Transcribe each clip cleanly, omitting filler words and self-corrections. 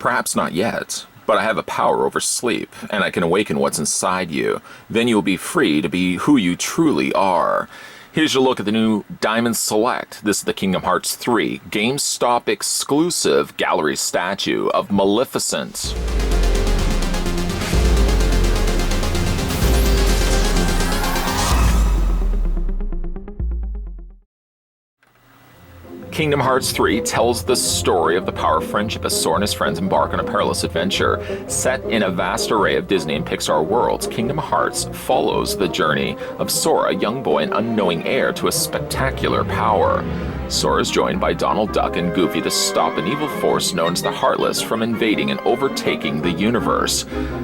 Perhaps not yet, but I have a power over sleep, and I can awaken what's inside you. Then you'll be free to be who you truly are. Here's your look at the new Diamond Select. This is the Kingdom Hearts 3 GameStop exclusive gallery statue of Maleficent. Kingdom Hearts 3 tells the story of the power of friendship as Sora and his friends embark on a perilous adventure. Set in a vast array of Disney and Pixar worlds, Kingdom Hearts follows the journey of Sora, a young boy and unknowing heir to a spectacular power. Sora is joined by Donald Duck and Goofy to stop an evil force known as the Heartless from invading and overtaking the universe.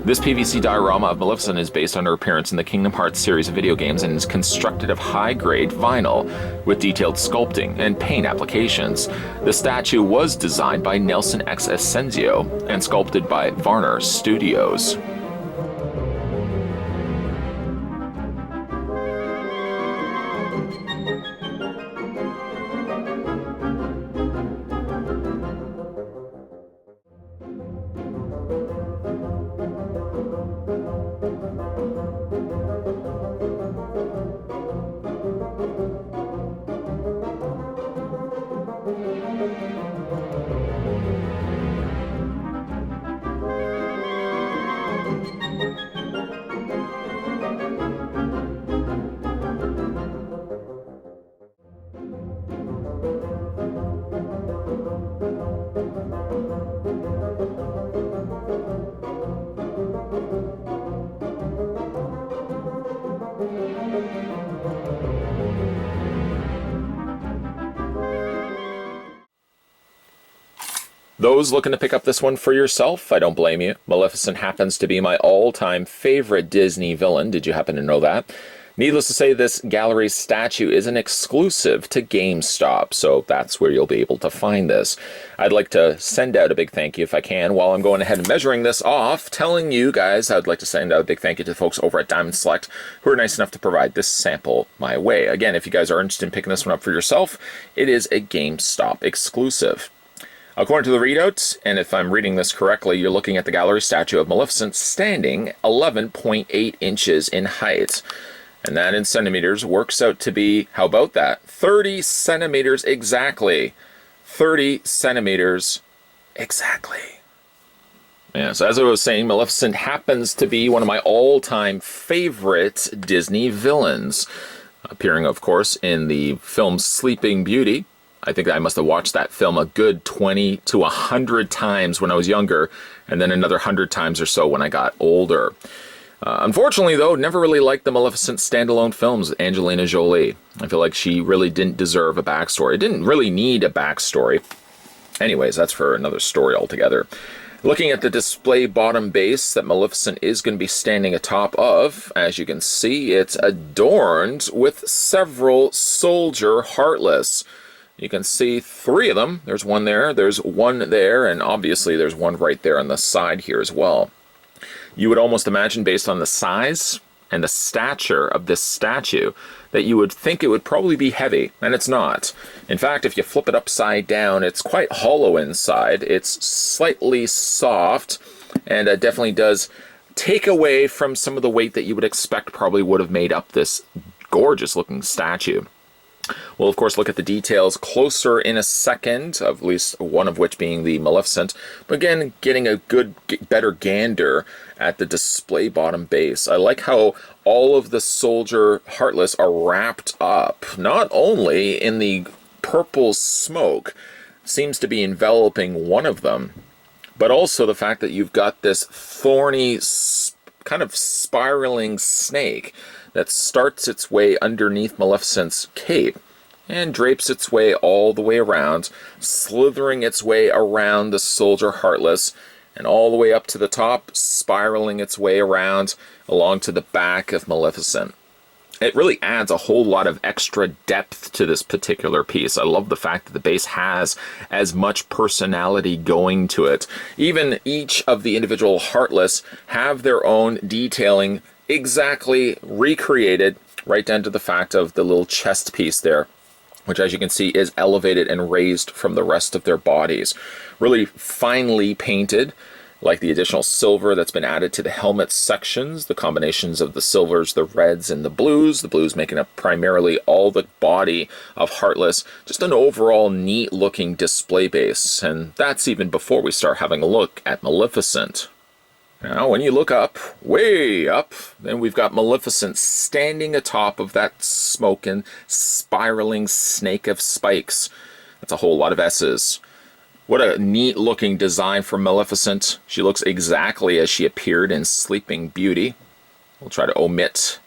This PVC diorama of Maleficent is based on her appearance in the Kingdom Hearts series of video games and is constructed of high-grade vinyl with detailed sculpting and paint applications. The statue was designed by Nelson X. Asensio and sculpted by Varner Studios. Those looking to pick up this one for yourself, I don't blame you. Maleficent happens to be my all-time favorite Disney villain. Did you happen to know that? Needless to say, this gallery statue is an exclusive to GameStop, so that's where you'll be able to find this. I'd like to send out a big thank you, if I can, while I'm going ahead and measuring this off, telling you guys I'd like to send out a big thank you to the folks over at Diamond Select who are nice enough to provide this sample my way. Again, if you guys are interested in picking this one up for yourself, it is a GameStop exclusive. According to the readouts, and if I'm reading this correctly, you're looking at the gallery statue of Maleficent standing 11.8 inches in height. And that in centimeters works out to be, how about that? 30 centimeters exactly. 30 centimeters exactly. Yeah, so as I was saying, Maleficent happens to be one of my all-time favorite Disney villains. Appearing, of course, in the film Sleeping Beauty. I think I must have watched that film a good 20 to 100 times when I was younger, and then another 100 times or so when I got older. Unfortunately, though, never really liked the Maleficent standalone films with Angelina Jolie. I feel like she really didn't deserve a backstory. It didn't really need a backstory. Anyways, that's for another story altogether. Looking at the display bottom base that Maleficent is going to be standing atop of, as you can see, it's adorned with several soldier Heartless. You can see 3 of them. There's one there's one there, and obviously there's one right there on the side here as well. You would almost imagine, based on the size and the stature of this statue, that you would think it would probably be heavy, and it's not. In fact, if you flip it upside down, it's quite hollow inside. It's slightly soft, and it definitely does take away from some of the weight that you would expect probably would have made up this gorgeous-looking statue. We'll, of course, look at the details closer in a second, at least one of which being the Maleficent. But again, getting a better gander at the display bottom base. I like how all of the soldier Heartless are wrapped up, not only in the purple smoke, seems to be enveloping one of them, but also the fact that you've got this thorny, kind of spiraling snake that starts its way underneath Maleficent's cape and drapes its way all the way around, slithering its way around the soldier Heartless and all the way up to the top, spiraling its way around along to the back of Maleficent. It really adds a whole lot of extra depth to this particular piece. I love the fact that the base has as much personality going to it. Even each of the individual Heartless have their own detailing exactly recreated, right down to the fact of the little chest piece there. which as you can see is elevated and raised from the rest of their bodies. Really finely painted, like the additional silver that's been added to the helmet sections, the combinations of the silvers, the reds, and the blues making up primarily all the body of Heartless. Just an overall neat looking display base, and that's even before we start having a look at Maleficent. Now, when you look up, way up, then we've got Maleficent standing atop of that smoking, spiraling snake of spikes. That's a whole lot of S's. What a neat looking design for Maleficent. She looks exactly as she appeared in Sleeping Beauty. We'll try to omit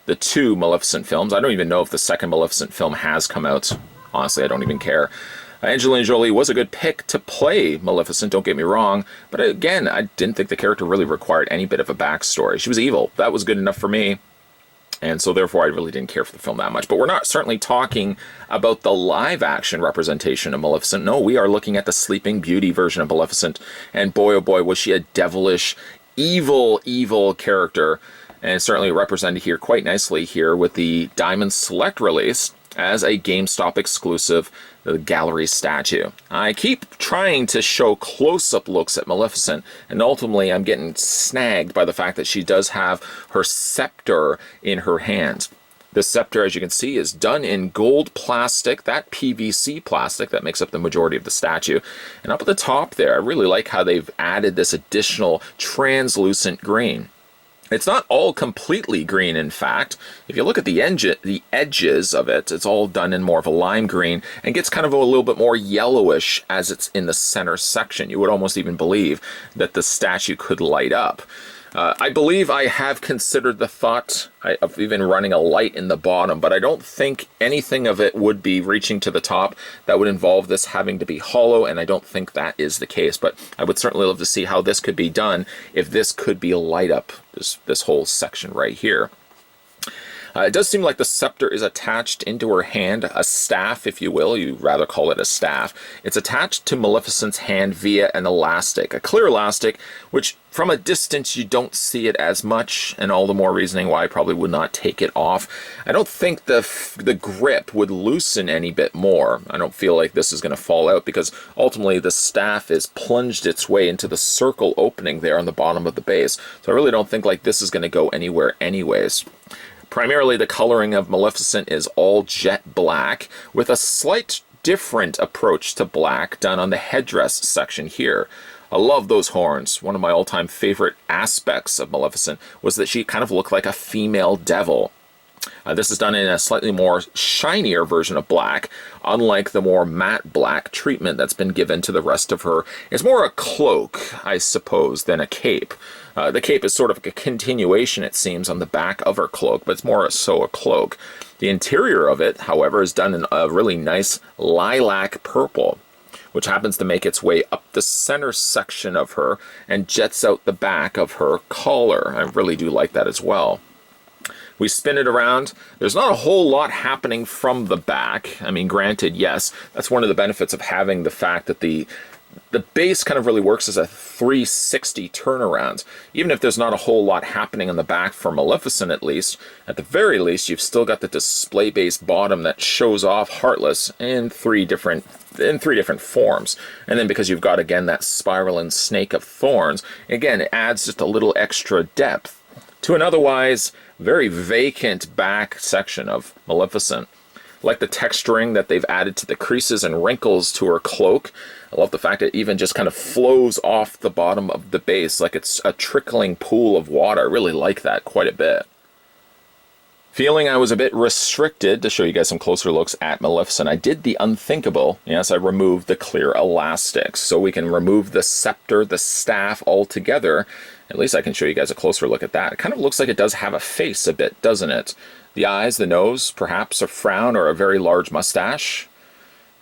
the 2 Maleficent films. I don't even know if the second Maleficent film has come out. Honestly, I don't even care. Angelina Jolie was a good pick to play Maleficent, don't get me wrong, but again, I didn't think the character really required any bit of a backstory. She was evil. That was good enough for me, and so therefore I really didn't care for the film that much. But we're not certainly talking about the live-action representation of Maleficent. No, we are looking at the Sleeping Beauty version of Maleficent, and boy, oh boy, was she a devilish, evil character, and certainly represented here quite nicely here with the Diamond Select release as a GameStop exclusive, the gallery statue. I keep trying to show close-up looks at Maleficent, and ultimately I'm getting snagged by the fact that she does have her scepter in her hand. The scepter, as you can see, is done in gold plastic, that PVC plastic that makes up the majority of the statue. And up at the top there, I really like how they've added this additional translucent green. It's not all completely green, in fact. If you look at the edges of it, it's all done in more of a lime green and gets kind of a little bit more yellowish as it's in the center section. You would almost even believe that the statue could light up. I believe I have considered the thought of even running a light in the bottom, but I don't think anything of it would be reaching to the top that would involve this having to be hollow, and I don't think that is the case. But I would certainly love to see how this could be done if this could be light up, this whole section right here. It does seem like the scepter is attached into her hand, a staff, if you will. You rather call it a staff. It's attached to Maleficent's hand via an elastic, a clear elastic, which from a distance you don't see it as much, and all the more reasoning why I probably would not take it off. I don't think the grip would loosen any bit more. I don't feel like this is going to fall out because ultimately the staff is plunged its way into the circle opening there on the bottom of the base. So I really don't think like this is going to go anywhere anyways. Primarily, the coloring of Maleficent is all jet black, with a slight different approach to black done on the headdress section here. I love those horns. One of my all-time favorite aspects of Maleficent was that she kind of looked like a female devil. This is done in a slightly more shinier version of black, unlike the more matte black treatment that's been given to the rest of her. It's more a cloak, I suppose, than a cape. The cape is sort of a continuation, it seems, on the back of her cloak, but it's more so a cloak. The interior of it, however, is done in a really nice lilac purple, which happens to make its way up the center section of her and jets out the back of her collar. I really do like that as well. We spin it around. There's not a whole lot happening from the back. I mean, granted, yes, that's one of the benefits of having the fact that the base kind of really works as a 360 turnaround. Even if there's not a whole lot happening on the back for Maleficent, at the very least, you've still got the display base bottom that shows off Heartless in three different forms. And then because you've got, again, that spiraling snake of thorns, again, it adds just a little extra depth to an otherwise very vacant back section of Maleficent. I like the texturing that they've added to the creases and wrinkles to her cloak. I love the fact that it even just kind of flows off the bottom of the base like it's a trickling pool of water. I really like that quite a bit. Feeling I was a bit restricted to show you guys some closer looks at Maleficent, I did the unthinkable. Yes, I removed the clear elastics so we can remove the scepter, the staff altogether. At least I can show you guys a closer look at that. It kind of looks like it does have a face a bit, doesn't it? The eyes, the nose, perhaps a frown or a very large mustache.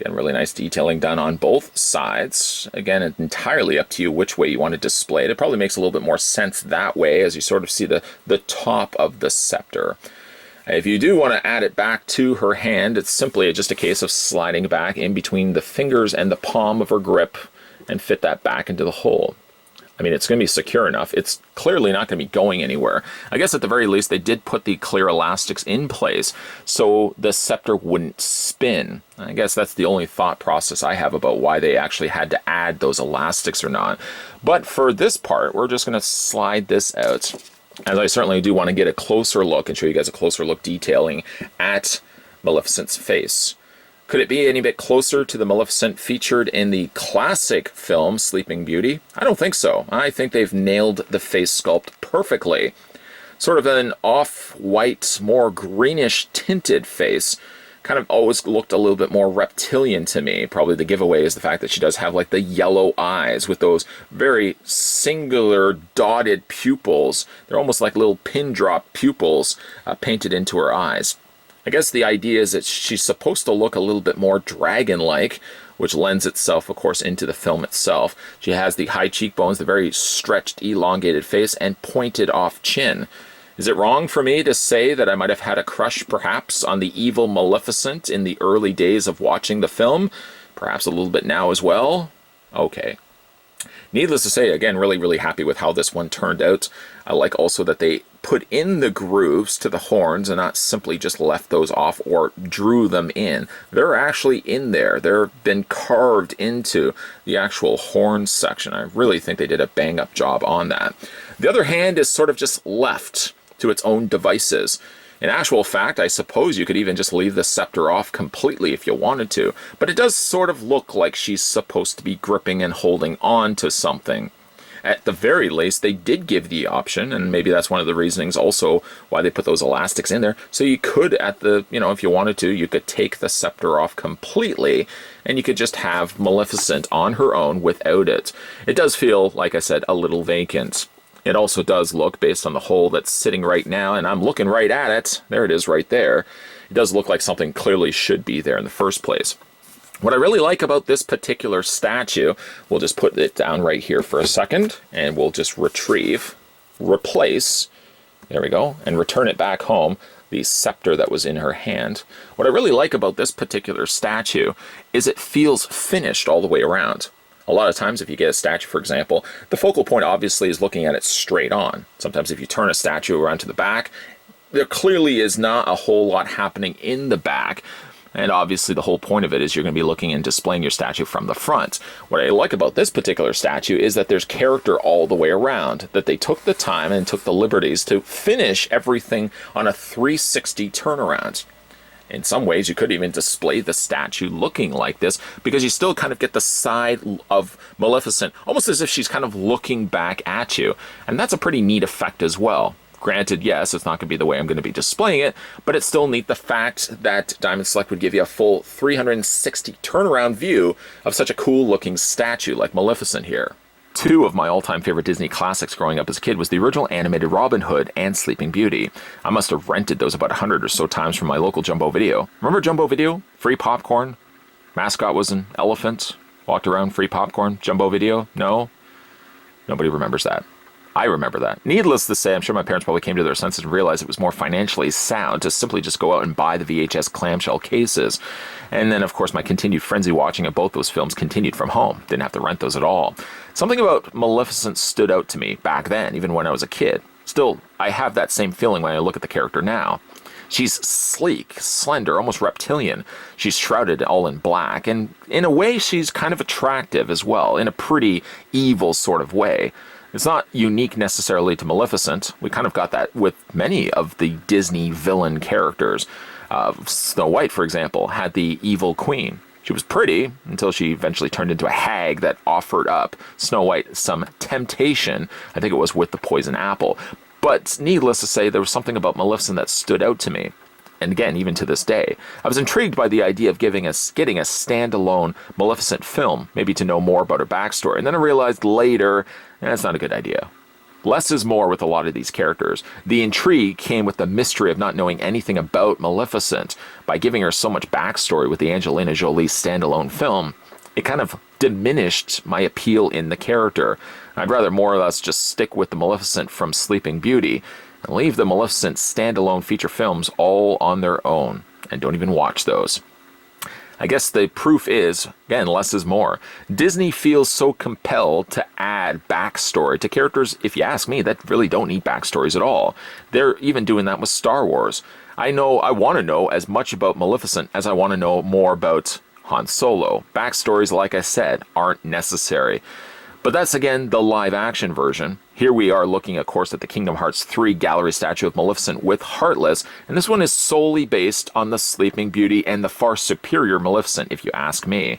Again, really nice detailing done on both sides. Again, it's entirely up to you which way you want to display it. It probably makes a little bit more sense that way as you sort of see the top of the scepter. If you do want to add it back to her hand, it's simply just a case of sliding back in between the fingers and the palm of her grip and fit that back into the hole. I mean, it's going to be secure enough. It's clearly not going to be going anywhere. I guess at the very least, they did put the clear elastics in place so the scepter wouldn't spin. I guess that's the only thought process I have about why they actually had to add those elastics or not. But for this part, we're just going to slide this out, as I certainly do want to get a closer look and show you guys a closer look detailing at Maleficent's face. Could it be any bit closer to the Maleficent featured in the classic film Sleeping Beauty? I don't think so. I think they've nailed the face sculpt perfectly. Sort of an off-white, more greenish tinted face. Kind of always looked a little bit more reptilian to me. Probably the giveaway is the fact that she does have like the yellow eyes with those very singular dotted pupils. They're almost like little pin drop pupils painted into her eyes. I guess the idea is that she's supposed to look a little bit more dragon-like, which lends itself, of course, into the film itself. She has the high cheekbones, the very stretched, elongated face, and pointed off chin. Is it wrong for me to say that I might have had a crush, perhaps, on the evil Maleficent in the early days of watching the film? Perhaps a little bit now as well? Okay. Needless to say, again, really happy with how this one turned out. I like also that they put in the grooves to the horns and not simply just left those off or drew them in. They're actually in there. They've been carved into the actual horn section. I really think they did a bang-up job on that. The other hand is sort of just left to its own devices. In actual fact, I suppose you could even just leave the scepter off completely if you wanted to, but it does sort of look like she's supposed to be gripping and holding on to something. At the very least, they did give the option, and maybe that's one of the reasonings also why they put those elastics in there. So you could, if you wanted to, you could take the scepter off completely, and you could just have Maleficent on her own without it. It does feel, like I said, a little vacant. It also does look, based on the hole that's sitting right now, and I'm looking right at it, there it is right there, it does look like something clearly should be there in the first place. What I really like about this particular statue, we'll just put it down right here for a second, and we'll just replace, there we go, and return it back home, the scepter that was in her hand. What I really like about this particular statue is it feels finished all the way around. A lot of times if you get a statue, for example, the focal point obviously is looking at it straight on. Sometimes if you turn a statue around to the back, there clearly is not a whole lot happening in the back. And obviously the whole point of it is you're going to be looking and displaying your statue from the front. What I like about this particular statue is that there's character all the way around, that they took the time and took the liberties to finish everything on a 360 turnaround. In some ways, you could even display the statue looking like this, because you still kind of get the side of Maleficent, almost as if she's kind of looking back at you. And that's a pretty neat effect as well. Granted, yes, it's not going to be the way I'm going to be displaying it, but it's still neat the fact that Diamond Select would give you a full 360 turnaround view of such a cool looking statue like Maleficent here. Two of my all-time favorite Disney classics growing up as a kid was the original animated Robin Hood and Sleeping Beauty. I must have rented those about 100 or so times from my local Jumbo Video. Remember Jumbo Video? Free popcorn? Mascot was an elephant? Walked around, free popcorn? Jumbo Video? No? Nobody remembers that. I remember that. Needless to say, I'm sure my parents probably came to their senses and realized it was more financially sound to simply just go out and buy the VHS clamshell cases. And then, of course, my continued frenzy watching of both those films continued from home. Didn't have to rent those at all. Something about Maleficent stood out to me back then, even when I was a kid. Still, I have that same feeling when I look at the character now. She's sleek, slender, almost reptilian. She's shrouded all in black, and in a way, she's kind of attractive as well, in a pretty evil sort of way. It's not unique necessarily to Maleficent. We kind of got that with many of the Disney villain characters. Snow White, for example, had the evil queen. She was pretty until she eventually turned into a hag that offered up Snow White some temptation. I think it was with the poison apple. But needless to say, there was something about Maleficent that stood out to me. And again, even to this day, I was intrigued by the idea of getting a standalone Maleficent film, maybe to know more about her backstory. And then I realized later, that's not a good idea. Less is more with a lot of these characters. The intrigue came with the mystery of not knowing anything about Maleficent. By giving her so much backstory with the Angelina Jolie standalone film, it kind of diminished my appeal in the character. I'd rather more or less just stick with the Maleficent from Sleeping Beauty and leave the Maleficent standalone feature films all on their own, and don't even watch those. I guess the proof is, again, less is more. Disney feels so compelled to add backstory to characters, if you ask me, that really don't need backstories at all. They're even doing that with Star Wars. I want to know as much about Maleficent as I want to know more about Han Solo. Backstories, like I said, aren't necessary. But that's, again, the live-action version. Here we are looking, of course, at the Kingdom Hearts 3 gallery statue of Maleficent with Heartless, and this one is solely based on the Sleeping Beauty and the far superior Maleficent, if you ask me.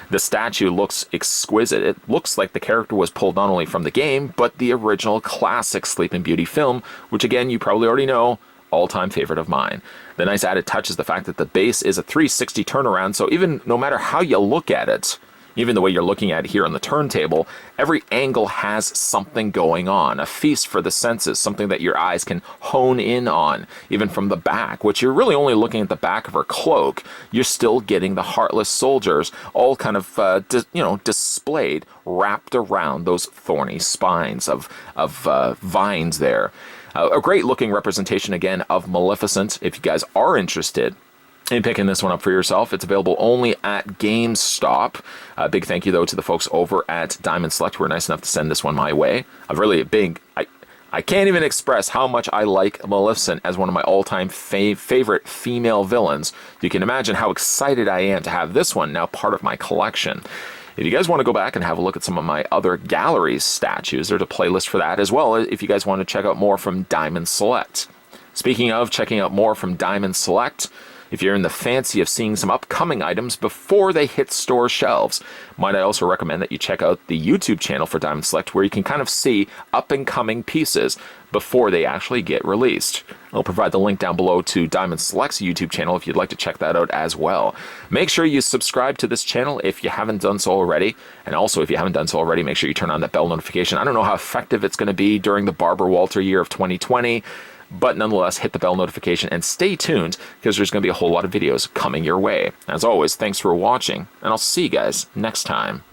The statue looks exquisite. It looks like the character was pulled not only from the game, but the original classic Sleeping Beauty film, which, again, you probably already know, all-time favorite of mine. The nice added touch is the fact that the base is a 360 turnaround, so even no matter how you look at it, even the way you're looking at it here on the turntable, every angle has something going on, a feast for the senses, something that your eyes can hone in on, even from the back, which you're really only looking at the back of her cloak. You're still getting the Heartless soldiers all kind of, displayed, wrapped around those thorny spines of vines there. A great looking representation, again, of Maleficent. If you guys are interested in picking this one up for yourself, it's available only at GameStop. Big thank you, though, to the folks over at Diamond Select who were nice enough to send this one my way. I can't even express how much I like Maleficent as one of my all-time favorite female villains. You can imagine how excited I am to have this one now part of my collection. If you guys want to go back and have a look at some of my other gallery statues, there's a playlist for that as well, if you guys want to check out more from Diamond Select. Speaking of checking out more from Diamond Select, if you're in the fancy of seeing some upcoming items before they hit store shelves, might I also recommend that you check out the YouTube channel for Diamond Select, where you can kind of see up-and-coming pieces before they actually get released. I'll provide the link down below to Diamond Select's YouTube channel if you'd like to check that out as well. Make sure you subscribe to this channel if you haven't done so already. And also, if you haven't done so already, make sure you turn on that bell notification. I don't know how effective it's going to be during the Barbara Walter year of 2020, but nonetheless, hit the bell notification and stay tuned, because there's going to be a whole lot of videos coming your way. As always, thanks for watching, and I'll see you guys next time.